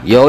Yo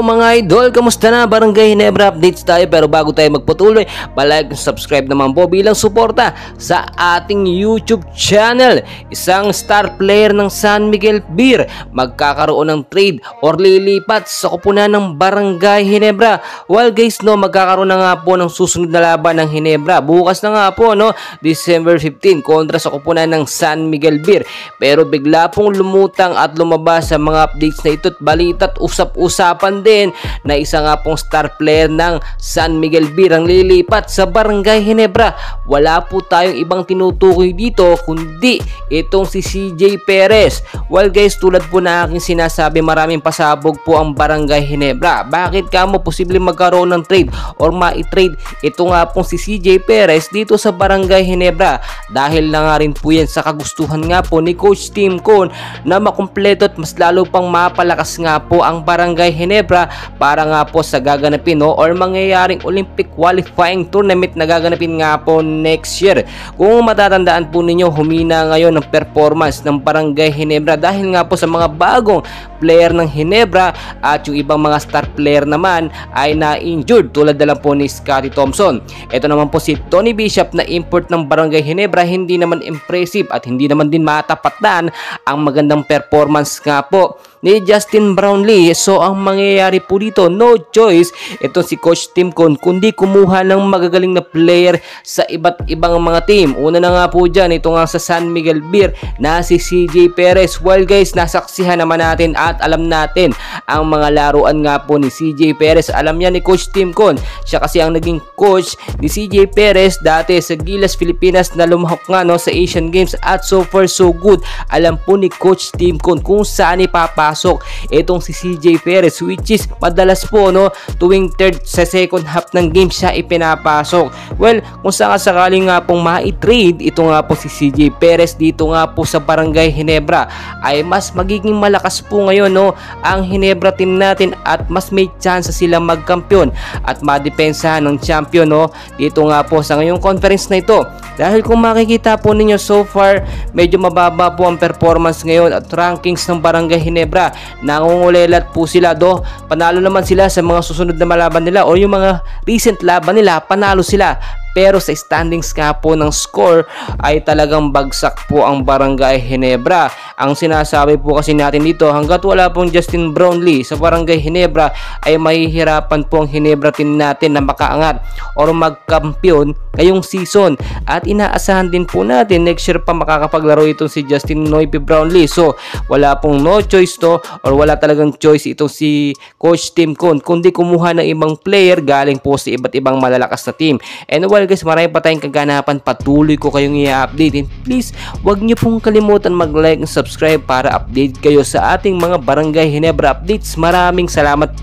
mga idol, kamusta na? Barangay Ginebra updates tayo, pero bago tayo magpatuloy, palike and subscribe naman po bilang suporta sa ating YouTube channel. Isang star player ng San Miguel Beer magkakaroon ng trade or lilipat sa koponan ng Barangay Ginebra. Well guys, magkakaroon na nga po ng susunod na laban ng Ginebra. Bukas na nga po, December 15 kontra sa koponan ng San Miguel Beer. Pero bigla pong lumutang at lumabas sa mga updates na ito at balita at usap-usapan din na isa nga pong star player ng San Miguel Beer ang lilipat sa Barangay Ginebra. Wala po tayong ibang tinutukoy dito kundi itong si CJ Perez. Well guys, tulad po na aking sinasabi, maraming pasabog po ang Barangay Ginebra. Bakit kamo posibleng magkaroon ng trade or ma-trade ito nga pong si CJ Perez dito sa Barangay Ginebra? Dahil na nga rin po yan sa kagustuhan nga po ni Coach Tim Cone na makumpleto at mas lalo pang mapalakas nga po ang Barangay Ginebra para nga po sa gaganapin or mangyayaring Olympic qualifying tournament na gaganapin nga po next year. Kung matatandaan po ninyo, humina ngayon ang performance ng Barangay Ginebra dahil nga po sa mga bagong player ng Ginebra at yung ibang mga star player naman ay na-injured tulad na lang po ni Scotty Thompson. Ito naman po si Tony Bishop na import ng Barangay Ginebra, hindi naman impressive at hindi naman din matapatan ang magandang performance nga po ni Justin Brownlee. So ang mangyayari po dito, no choice ito si Coach Tim Cone kundi kumuha ng magagaling na player sa iba't ibang mga team. Una na nga po dyan, ito nga sa San Miguel Beer na si CJ Perez. Well guys, nasaksihan naman natin at alam natin ang mga laruan nga po ni CJ Perez. Alam niya ni Coach Tim Cone, siya kasi ang naging coach ni CJ Perez dati sa Gilas, Pilipinas na lumahok nga sa Asian Games at so far so good. Alam po ni Coach Tim Cone kung saan ipapasok itong si CJ Perez, which is madalas po tuwing third sa second half ng game siya ipinapasok. Well, kung sakasakaling nga pong ma-trade ito nga po si CJ Perez dito nga po sa Barangay Ginebra, ay mas magiging malakas po ngayon ang Ginebra team natin at mas may chance sila magkampiyon at madepensahan ng champion dito nga po sa ngayong conference na ito. Dahil kung makikita po ninyo, so far medyo mababa po ang performance ngayon at rankings ng Barangay Ginebra. Nangungulelat po sila panalo naman sila sa mga susunod na malaban nila o yung mga recent laban nila, panalo sila. Pero sa standings nga po ng score ay talagang bagsak po ang Barangay Ginebra. Ang sinasabi po kasi natin dito, hanggat wala pong Justin Brownlee sa Barangay Ginebra ay mahihirapan po ang Ginebra team natin na makaangat or magkampiyon ngayong season. At inaasahan din po natin next year pa makakapaglaro itong si Justin Noype Brownlee. So wala pong no choice or wala talagang choice itong si Coach Tim Cone kundi kumuha ng ibang player galing po sa iba't ibang malalakas na team. And well guys, marami pa tayong kaganapan, patuloy ko kayong i-update. And please, wag niyo pong kalimutan mag-like and subscribe para update kayo sa ating mga Barangay Ginebra updates. Maraming salamat.